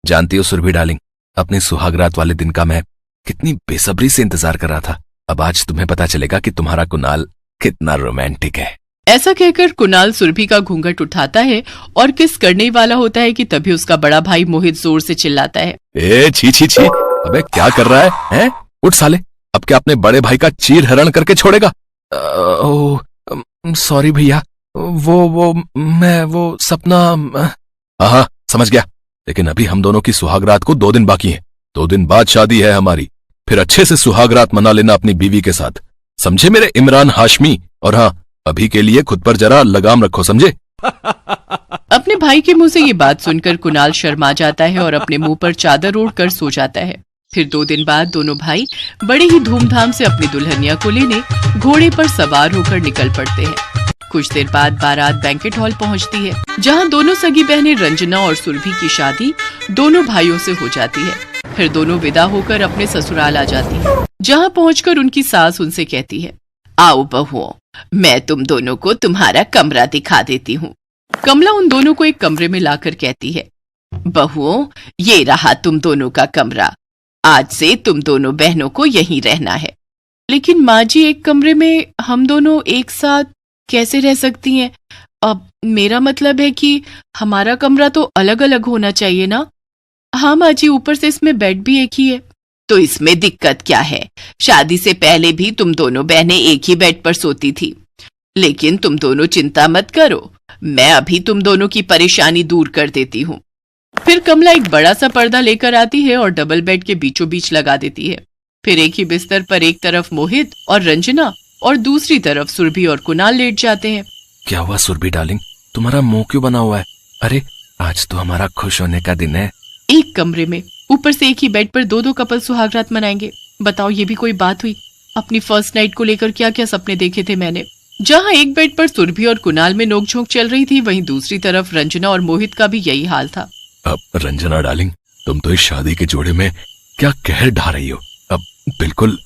जानती हो सुरभि डार्लिंग, अपनी सुहागरात वाले दिन का मैं कितनी बेसब्री से इंतजार कर रहा था। अब आज तुम्हें पता चलेगा कि तुम्हारा कुणाल कितना रोमांटिक है। ऐसा कहकर कुणाल सुरभि का घूंघट उठाता है और किस करने वाला होता है कि तभी उसका बड़ा भाई मोहित जोर से चिल्लाता है, ए छी छी छी, अबे क्या कर रहा है, हैं? उठ साले, अब क्या अपने बड़े भाई का चीर हरण करके छोड़ेगा? सॉरी भैया, वो सपना। हाँ समझ गया, लेकिन अभी हम दोनों की सुहागरात को 2 दिन बाकी है। 2 दिन बाद शादी है हमारी, फिर अच्छे से सुहागरात मना लेना अपनी बीवी के साथ, समझे मेरे इमरान हाशमी? और हाँ, अभी के लिए खुद पर जरा लगाम रखो, समझे? अपने भाई के मुंह से ये बात सुनकर कुणाल शर्मा जाता है और अपने मुंह पर चादर ओढ़कर सो जाता है। फिर 2 दिन बाद दोनों भाई बड़े ही धूमधाम से अपनी दुल्हनिया को लेने घोड़े पर सवार होकर निकल पड़ते हैं। कुछ देर बाद बारात बैंकेट हॉल पहुंचती है, जहां दोनों सगी बहनें रंजना और सुरभि की शादी दोनों भाइयों से हो जाती है। फिर दोनों विदा होकर अपने ससुराल आ जाती है, जहां पहुंचकर उनकी सास उनसे कहती है, आओ बहुओं, मैं तुम दोनों को तुम्हारा कमरा दिखा देती हूँ। कमला उन दोनों को एक कमरे में लाकर कहती है, बहुओं, ये रहा तुम दोनों का कमरा, आज से तुम दोनों बहनों को यहीं रहना है। लेकिन माँ जी, एक कमरे में हम दोनों एक साथ कैसे रह सकती हैं? अब मेरा मतलब है कि हमारा कमरा तो अलग अलग होना चाहिए ना। हाँ माँ जी, ऊपर से इसमें बेड भी एक ही है। तो इसमें दिक्कत क्या है? शादी से पहले भी तुम दोनों बहनें एक ही बेड पर सोती थी। लेकिन तुम दोनों चिंता मत करो, मैं अभी तुम दोनों की परेशानी दूर कर देती हूँ। फिर कमला एक बड़ा सा पर्दा लेकर आती है और डबल बेड के बीचों बीच लगा देती है। फिर एक ही बिस्तर पर एक तरफ मोहित और रंजना और दूसरी तरफ सुरभि और कुणाल लेट जाते हैं। क्या हुआ सुरभि डार्लिंग, तुम्हारा मुंह क्यों बना हुआ है? अरे आज तो हमारा खुश होने का दिन है। एक कमरे में ऊपर से एक ही बेड पर 2-2 कपल सुहागरात मनाएंगे। बताओ, ये भी कोई बात हुई? अपनी फर्स्ट नाइट को लेकर क्या क्या सपने देखे थे मैंने। जहाँ एक बेड पर सुरभि और कुणाल में नोकझोंक चल रही थी, वहीं दूसरी तरफ रंजना और मोहित का भी यही हाल था। अब रंजना डार्लिंग, तुम तो इस शादी के जोड़े में क्या कहर ढा रही हो। अब बिल्कुल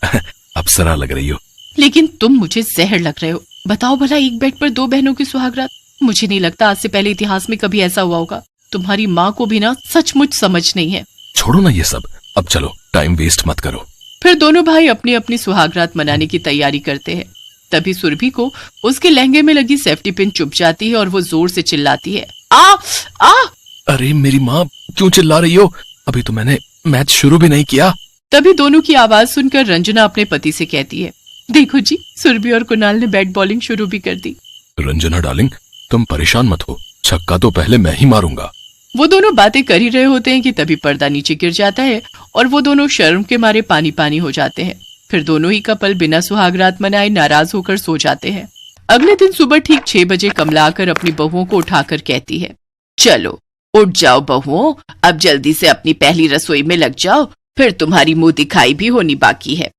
अप्सरा लग रही हो। लेकिन तुम मुझे जहर लग रहे हो। बताओ भला, एक बेड पर 2 बहनों की सुहागरात? मुझे नहीं लगता आज से पहले इतिहास में कभी ऐसा हुआ होगा। तुम्हारी माँ को भी ना सचमुच समझ नहीं है। छोड़ो ना ये सब, अब चलो, टाइम वेस्ट मत करो। फिर दोनों भाई अपनी अपनी सुहागरात मनाने की तैयारी करते हैं। तभी सुरभि को उसके लहंगे में लगी सेफ्टी पिन चुभ जाती है और वो जोर से चिल्लाती है, आ आ। अरे मेरी माँ, क्यों चिल्ला रही हो? अभी तो मैंने मैच शुरू भी नहीं किया। तभी दोनों की आवाज सुनकर रंजना अपने पति से कहती है, देखो जी, सुरभि और कुणाल ने बैट बॉलिंग शुरू भी कर दी। रंजना डार्लिंग, तुम परेशान मत हो, छक्का तो पहले मैं ही मारूंगा। वो दोनों बातें कर ही रहे होते हैं कि तभी पर्दा नीचे गिर जाता है और वो दोनों शर्म के मारे पानी पानी हो जाते हैं। फिर दोनों ही कपल बिना सुहागरात मनाए नाराज होकर सो जाते हैं। अगले दिन सुबह ठीक 6 बजे कमला आकर अपनी बहुओं को उठाकर कहती है, चलो उठ जाओ बहुओं, अब जल्दी से अपनी पहली रसोई में लग जाओ, फिर तुम्हारी मुंह दिखाई भी होनी बाकी है।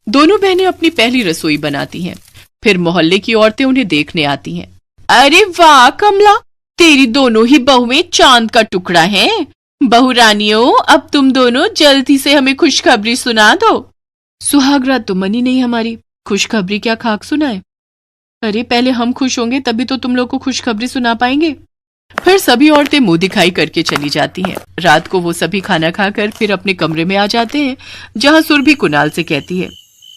दोनों बहनें अपनी पहली रसोई बनाती हैं। फिर मोहल्ले की औरतें उन्हें देखने आती हैं। अरे वाह कमला, तेरी दोनों ही बहुएं चांद का टुकड़ा हैं। बहू रानियों, अब तुम दोनों जल्दी से हमें खुशखबरी सुना दो। सुहागरात तो मनी नहीं हमारी, खुशखबरी क्या खाक सुनाए? अरे पहले हम खुश होंगे तभी तो तुम लोग को खुशखबरी सुना पाएंगे। फिर सभी औरतें मुंह दिखाई करके चली जाती हैं। रात को वो सभी खाना खाकर फिर अपने कमरे में आ जाते हैं, जहां सुरभि कुणाल से कहती है,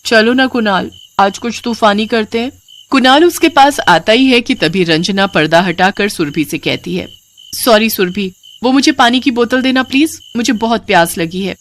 चलो ना कुणाल, आज कुछ तूफानी करते हैं। कुणाल उसके पास आता ही है कि तभी रंजना पर्दा हटाकर सुरभि से कहती है, सॉरी सुरभि, वो मुझे पानी की बोतल देना प्लीज, मुझे बहुत प्यास लगी है।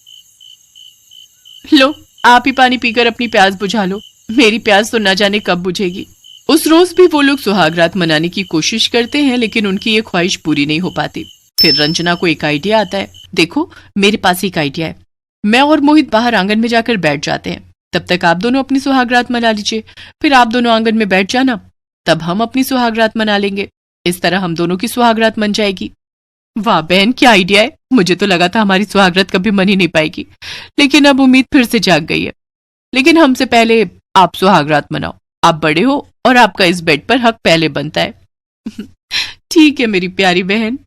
लो, आप ही पानी पीकर अपनी प्यास बुझा लो, मेरी प्यास तो न जाने कब बुझेगी। उस रोज भी वो लोग सुहागरात मनाने की कोशिश करते हैं, लेकिन उनकी ये ख्वाहिश पूरी नहीं हो पाती। फिर रंजना को एक आइडिया आता है। देखो, मेरे पास एक आइडिया है। मैं और मोहित बाहर आंगन में जाकर बैठ जाते हैं, तब तक आप दोनों अपनी सुहागरात मना लीजिए, फिर आप दोनों आंगन में बैठ जाना, तब हम अपनी सुहागरात मना लेंगे। इस तरह हम दोनों की सुहागरात मन जाएगी। वाह बहन, क्या आइडिया है। मुझे तो लगा था हमारी सुहागरात कभी मन ही नहीं पाएगी, लेकिन अब उम्मीद फिर से जाग गई है। लेकिन हमसे पहले आप सुहागरात मनाओ, आप बड़े हो और आपका इस बेड पर हक पहले बनता है। ठीक है मेरी प्यारी बहन।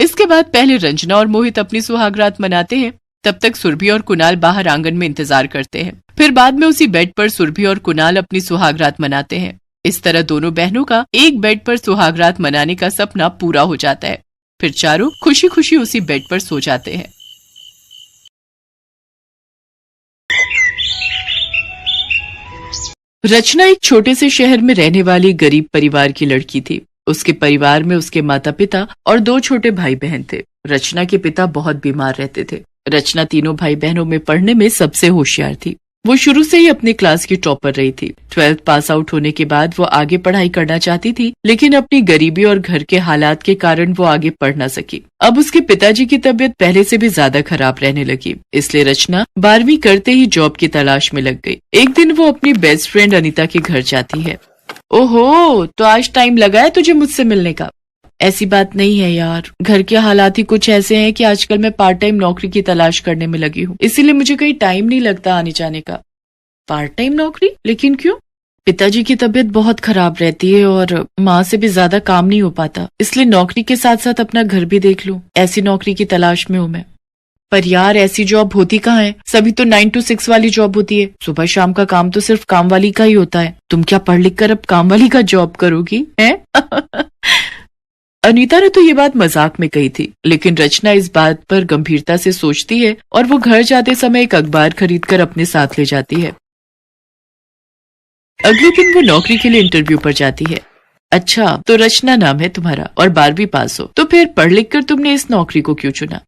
इसके बाद पहले रंजना और मोहित अपनी सुहागरात मनाते हैं, तब तक सुरभि और कुणाल बाहर आंगन में इंतजार करते हैं। फिर बाद में उसी बेड पर सुरभि और कुणाल अपनी सुहागरात मनाते हैं। इस तरह दोनों बहनों का एक बेड पर सुहागरात मनाने का सपना पूरा हो जाता है। फिर चारों खुशी खुशी उसी बेड पर सो जाते हैं। रचना एक छोटे से शहर में रहने वाली गरीब परिवार की लड़की थी। उसके परिवार में उसके माता पिता और 2 छोटे भाई बहन थे। रचना के पिता बहुत बीमार रहते थे। रचना तीनों भाई बहनों में पढ़ने में सबसे होशियार थी। वो शुरू से ही अपनी क्लास की टॉपर रही थी। 12th पास आउट होने के बाद वो आगे पढ़ाई करना चाहती थी, लेकिन अपनी गरीबी और घर के हालात के कारण वो आगे पढ़ ना सकी। अब उसके पिताजी की तबीयत पहले से भी ज्यादा खराब रहने लगी, इसलिए रचना 12वीं करते ही जॉब की तलाश में लग गई। एक दिन वो अपनी बेस्ट फ्रेंड अनीता के घर जाती है। ओहो, तो आज टाइम लगा है तुझे मुझसे मिलने का? ऐसी बात नहीं है यार, घर के हालात ही कुछ ऐसे हैं कि आजकल मैं पार्ट टाइम नौकरी की तलाश करने में लगी हूँ, इसीलिए मुझे कहीं टाइम नहीं लगता आने जाने का। पार्ट टाइम नौकरी? लेकिन क्यों? पिताजी की तबीयत बहुत खराब रहती है और माँ से भी ज्यादा काम नहीं हो पाता, इसलिए नौकरी के साथ साथ अपना घर भी देख लूं, ऐसी नौकरी की तलाश में हूँ मैं। पर यार ऐसी जॉब होती कहाँ है? सभी तो 9 to 6 वाली जॉब होती है। सुबह शाम का काम तो सिर्फ काम वाली का ही होता है। तुम क्या पढ़ लिख कर अब काम वाली का जॉब करोगी है? अनीता ने तो ये बात मजाक में कही थी, लेकिन रचना इस बात पर गंभीरता से सोचती है और वो घर जाते समय एक अखबार खरीदकर अपने साथ ले जाती है। अगले दिन वो नौकरी के लिए इंटरव्यू पर जाती है। अच्छा, तो रचना नाम है तुम्हारा और 12वीं पास हो, तो फिर पढ़ लिख कर तुमने इस नौकरी को क्यों चुना?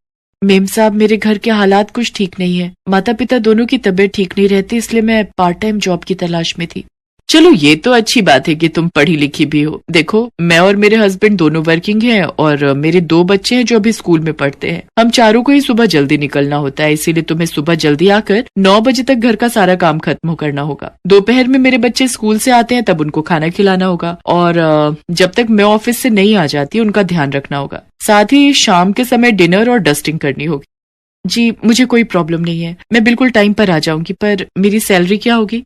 मेम साहब, मेरे घर के हालात कुछ ठीक नहीं है। माता पिता दोनों की तबीयत ठीक नहीं रहती, इसलिए मैं पार्ट टाइम जॉब की तलाश में थी। चलो ये तो अच्छी बात है कि तुम पढ़ी लिखी भी हो। देखो, मैं और मेरे हस्बैंड दोनों वर्किंग हैं और मेरे 2 बच्चे हैं जो अभी स्कूल में पढ़ते हैं। हम चारों को ही सुबह जल्दी निकलना होता है, इसीलिए तुम्हें सुबह जल्दी आकर 9 बजे तक घर का सारा काम खत्म करना होगा। दोपहर में मेरे बच्चे स्कूल से आते हैं, तब उनको खाना खिलाना होगा और जब तक मैं ऑफिस से नहीं आ जाती उनका ध्यान रखना होगा। साथ ही शाम के समय डिनर और डस्टिंग करनी होगी। जी, मुझे कोई प्रॉब्लम नहीं है, मैं बिल्कुल टाइम पर आ जाऊंगी। पर मेरी सैलरी क्या होगी?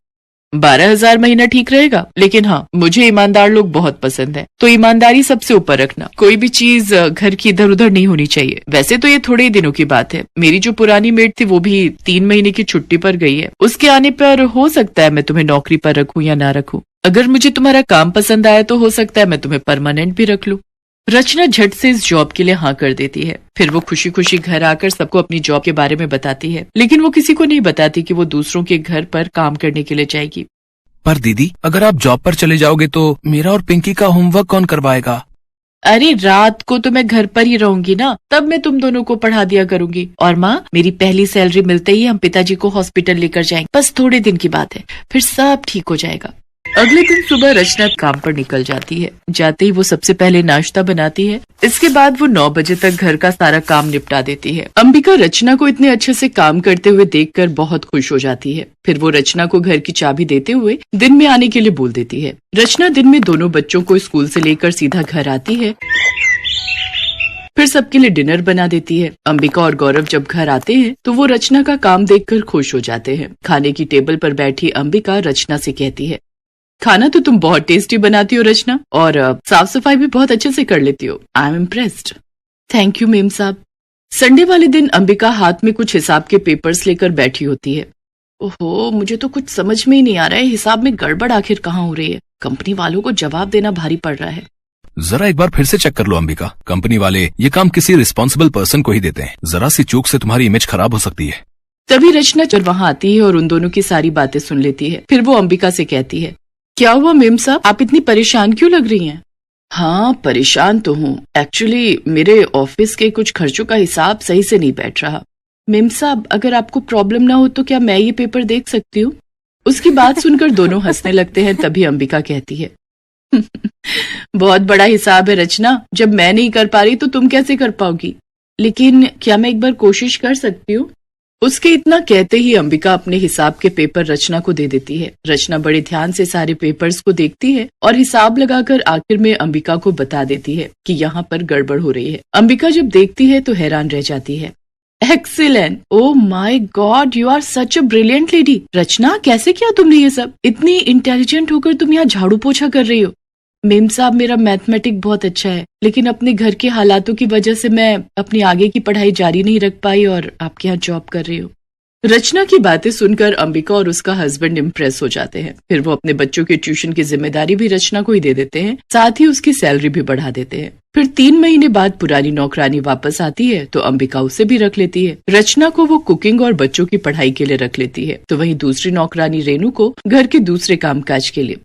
12,000 महीना ठीक रहेगा, लेकिन हाँ, मुझे ईमानदार लोग बहुत पसंद है, तो ईमानदारी सबसे ऊपर रखना। कोई भी चीज घर की इधर उधर नहीं होनी चाहिए। वैसे तो ये थोड़े ही दिनों की बात है। मेरी जो पुरानी मेड थी वो भी 3 महीने की छुट्टी पर गई है। उसके आने पर हो सकता है मैं तुम्हें नौकरी पर रखूं या ना रखूं। अगर मुझे तुम्हारा काम पसंद आया तो हो सकता है मैं तुम्हें परमानेंट भी रख लूं। रचना झट से इस जॉब के लिए हाँ कर देती है। फिर वो खुशी खुशी घर आकर सबको अपनी जॉब के बारे में बताती है, लेकिन वो किसी को नहीं बताती कि वो दूसरों के घर पर काम करने के लिए जाएगी। पर दीदी, अगर आप जॉब पर चले जाओगे तो मेरा और पिंकी का होमवर्क कौन करवाएगा? अरे रात को तो मैं घर पर ही रहूंगी ना, तब मैं तुम दोनों को पढ़ा दिया करूंगी। और माँ, मेरी पहली सैलरी मिलते ही हम पिताजी को हॉस्पिटल लेकर जाएंगे। बस थोड़े दिन की बात है, फिर सब ठीक हो जाएगा। अगले दिन सुबह रचना काम पर निकल जाती है। जाते ही वो सबसे पहले नाश्ता बनाती है। इसके बाद वो 9 बजे तक घर का सारा काम निपटा देती है। अंबिका रचना को इतने अच्छे से काम करते हुए देखकर बहुत खुश हो जाती है। फिर वो रचना को घर की चाबी देते हुए दिन में आने के लिए बोल देती है। रचना दिन में दोनों बच्चों को स्कूल से लेकर सीधा घर आती है, फिर सबके लिए डिनर बना देती है। अंबिका और गौरव जब घर आते हैं तो वो रचना का काम देखकर खुश हो जाते हैं। खाने की टेबल पर बैठी अंबिका रचना से कहती है, खाना तो तुम बहुत टेस्टी बनाती हो रचना, और साफ सफाई भी बहुत अच्छे से कर लेती हो। I am impressed. Thank you ma'am साहब। संडे वाले दिन अंबिका हाथ में कुछ हिसाब के पेपर्स लेकर बैठी होती है। ओहो, मुझे तो कुछ समझ में ही नहीं आ रहा है, हिसाब में गड़बड़ आखिर कहाँ हो रही है। कंपनी वालों को जवाब देना भारी पड़ रहा है। जरा एक बार फिर से चेक कर लो अंबिका, कंपनी वाले ये काम किसी रिस्पॉन्सिबल पर्सन को ही देते हैं। जरा सी चूक से तुम्हारी इमेज खराब हो सकती है। तभी रचना जब वहाँ आती है और उन दोनों की सारी बातें सुन लेती है। फिर वो अंबिका से कहती है, क्या हुआ मेम साहब, आप इतनी परेशान क्यों लग रही हैं? हाँ, परेशान तो हूँ। एक्चुअली मेरे ऑफिस के कुछ खर्चों का हिसाब सही से नहीं बैठ रहा। मेम साहब, अगर आपको प्रॉब्लम ना हो तो क्या मैं ये पेपर देख सकती हूँ? उसकी बात सुनकर दोनों हंसने लगते हैं। तभी अंबिका कहती है, बहुत बड़ा हिसाब है रचना, जब मैं नहीं कर पा रही तो तुम कैसे कर पाओगी? लेकिन क्या मैं एक बार कोशिश कर सकती हूँ? उसके इतना कहते ही अंबिका अपने हिसाब के पेपर रचना को दे देती है। रचना बड़े ध्यान से सारे पेपर्स को देखती है और हिसाब लगाकर आखिर में अंबिका को बता देती है कि यहाँ पर गड़बड़ हो रही है। अंबिका जब देखती है तो हैरान रह जाती है। Excellent, oh my God, you are such a brilliant lady. Rachna, कैसे किया तुमने ये सब? इतनी इंटेलिजेंट होकर तुम यहाँ झाड़ू पोछा कर रही हो। मेम साहब, मेरा मैथमेटिक बहुत अच्छा है, लेकिन अपने घर के हालातों की वजह से मैं अपनी आगे की पढ़ाई जारी नहीं रख पाई और आपके यहाँ जॉब कर रही हूँ। रचना की बातें सुनकर अंबिका और उसका हस्बैंड इम्प्रेस हो जाते हैं। फिर वो अपने बच्चों के ट्यूशन की जिम्मेदारी भी रचना को ही दे देते हैं, साथ ही उसकी सैलरी भी बढ़ा देते हैं। फिर 3 महीने बाद पुरानी नौकरानी वापस आती है तो अंबिका उसे भी रख लेती है। रचना को वो कुकिंग और बच्चों की पढ़ाई के लिए रख लेती है, तो वहीं दूसरी नौकरानी रेनू को घर के दूसरे कामकाज के लिए।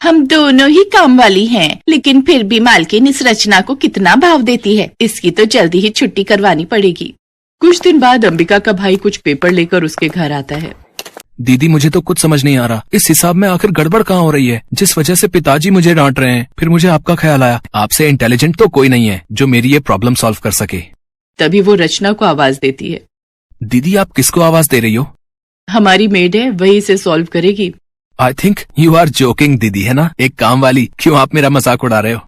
हम दोनों ही काम वाली हैं, लेकिन फिर भी मालकिन इस रचना को कितना भाव देती है। इसकी तो जल्दी ही छुट्टी करवानी पड़ेगी। कुछ दिन बाद अंबिका का भाई कुछ पेपर लेकर उसके घर आता है। दीदी मुझे तो कुछ समझ नहीं आ रहा, इस हिसाब में आखिर गड़बड़ कहाँ हो रही है, जिस वजह से पिताजी मुझे डांट रहे हैं। फिर मुझे आपका ख्याल आया, आपसे इंटेलिजेंट तो कोई नहीं है जो मेरी ये प्रॉब्लम सॉल्व कर सके। तभी वो रचना को आवाज देती है। दीदी आप किसको आवाज दे रही हो? हमारी मेड है, वही इसे सॉल्व करेगी। I think you are joking दीदी, है ना, एक काम वाली। क्यों आप मेरा मजाक उड़ा रहे हो?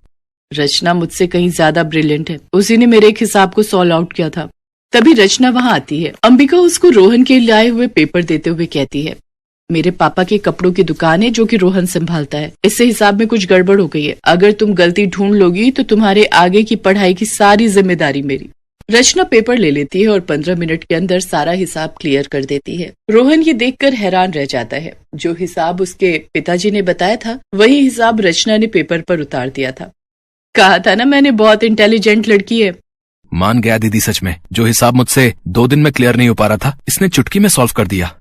रचना मुझसे कहीं ज्यादा ब्रिलियंट है, उसी ने मेरे एक हिसाब को सॉल्व आउट किया था। तभी रचना वहाँ आती है। अंबिका उसको रोहन के लाए हुए पेपर देते हुए कहती है, मेरे पापा के कपड़ों की दुकान है जो कि रोहन संभालता है। इससे हिसाब में कुछ गड़बड़ हो गई है। अगर तुम गलती ढूंढ लोगी तो तुम्हारे आगे की पढ़ाई की सारी जिम्मेदारी मेरी। रचना पेपर ले लेती है और 15 मिनट के अंदर सारा हिसाब क्लियर कर देती है। रोहन ये देखकर हैरान रह जाता है। जो हिसाब उसके पिताजी ने बताया था वही हिसाब रचना ने पेपर पर उतार दिया था। कहा था ना मैंने, बहुत इंटेलिजेंट लड़की है। मान गया दीदी, सच में जो हिसाब मुझसे 2 दिन में क्लियर नहीं हो पा रहा था, इसने चुटकी में सॉल्व कर दिया।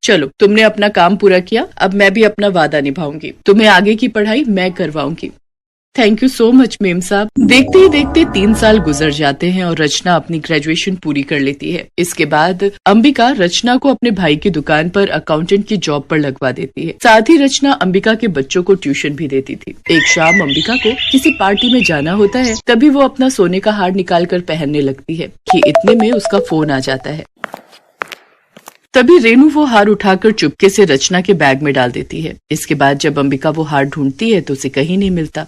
चलो, तुमने अपना काम पूरा किया, अब मैं भी अपना वादा निभाऊंगी। तुम्हें आगे की पढ़ाई मैं करवाऊंगी। Thank you so much ma'am साहब। देखते ही देखते 3 साल गुजर जाते हैं और रचना अपनी ग्रेजुएशन पूरी कर लेती है। इसके बाद अंबिका रचना को अपने भाई की दुकान पर अकाउंटेंट की जॉब पर लगवा देती है। साथ ही रचना अंबिका के बच्चों को ट्यूशन भी देती थी। एक शाम अंबिका को किसी पार्टी में जाना होता है, तभी वो अपना सोने का हार निकाल कर पहनने लगती है कि इतने में उसका फोन आ जाता है। तभी रेनू वो हार उठाकर चुपके से रचना के बैग में डाल देती है। इसके बाद जब अंबिका वो हार ढूंढती है तो उसे कहीं नहीं मिलता।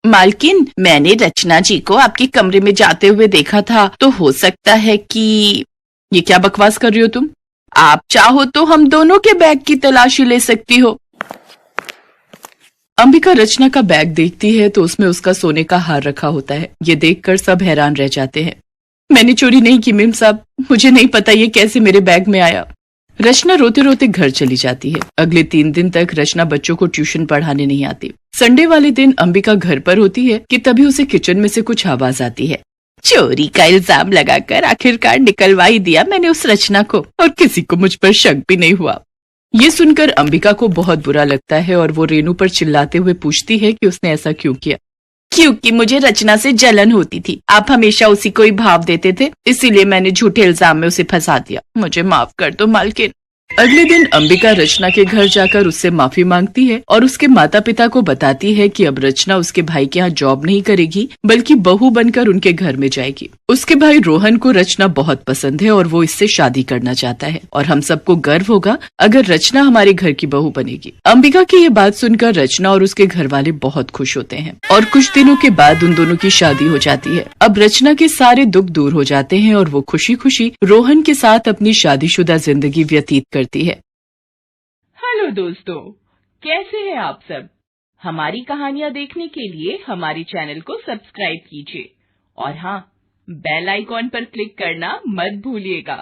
मालकिन, मैंने रचना जी को आपके कमरे में जाते हुए देखा था, तो हो सकता है कि। ये क्या बकवास कर रही हो तुम? आप चाहो तो हम दोनों के बैग की तलाशी ले सकती हो। अंबिका रचना का बैग देखती है तो उसमें उसका सोने का हार रखा होता है। ये देखकर सब हैरान रह जाते हैं। मैंने चोरी नहीं की मेम साहब, मुझे नहीं पता ये कैसे मेरे बैग में आया। रचना रोते रोते घर चली जाती है। अगले 3 दिन तक रचना बच्चों को ट्यूशन पढ़ाने नहीं आती। संडे वाले दिन अंबिका घर पर होती है कि तभी उसे किचन में से कुछ आवाज आती है। चोरी का इल्जाम लगाकर आखिरकार निकलवा ही दिया मैंने उस रचना को, और किसी को मुझ पर शक भी नहीं हुआ। ये सुनकर अंबिका को बहुत बुरा लगता है और वो रेनू पर चिल्लाते हुए पूछती है कि उसने ऐसा क्यों किया। क्योंकि मुझे रचना से जलन होती थी। आप हमेशा उसी को ही भाव देते थे, इसीलिए मैंने झूठे इल्जाम में उसे फंसा दिया। मुझे माफ कर दो मालकिन। अगले दिन अंबिका रचना के घर जाकर उससे माफी मांगती है और उसके माता पिता को बताती है कि अब रचना उसके भाई के यहाँ जॉब नहीं करेगी, बल्कि बहू बनकर उनके घर में जाएगी। उसके भाई रोहन को रचना बहुत पसंद है और वो इससे शादी करना चाहता है और हम सबको गर्व होगा अगर रचना हमारे घर की बहू बनेगी। अंबिका की ये बात सुनकर रचना और उसके घर वाले बहुत खुश होते हैं और कुछ दिनों के बाद उन दोनों की शादी हो जाती है। अब रचना के सारे दुख दूर हो जाते हैं और वो खुशी खुशी रोहन के साथ अपनी शादीशुदा जिंदगी व्यतीत करती है। हेलो दोस्तों, कैसे हैं आप सब? हमारी कहानियाँ देखने के लिए हमारे चैनल को सब्सक्राइब कीजिए और हाँ, बेल आइकॉन पर क्लिक करना मत भूलिएगा।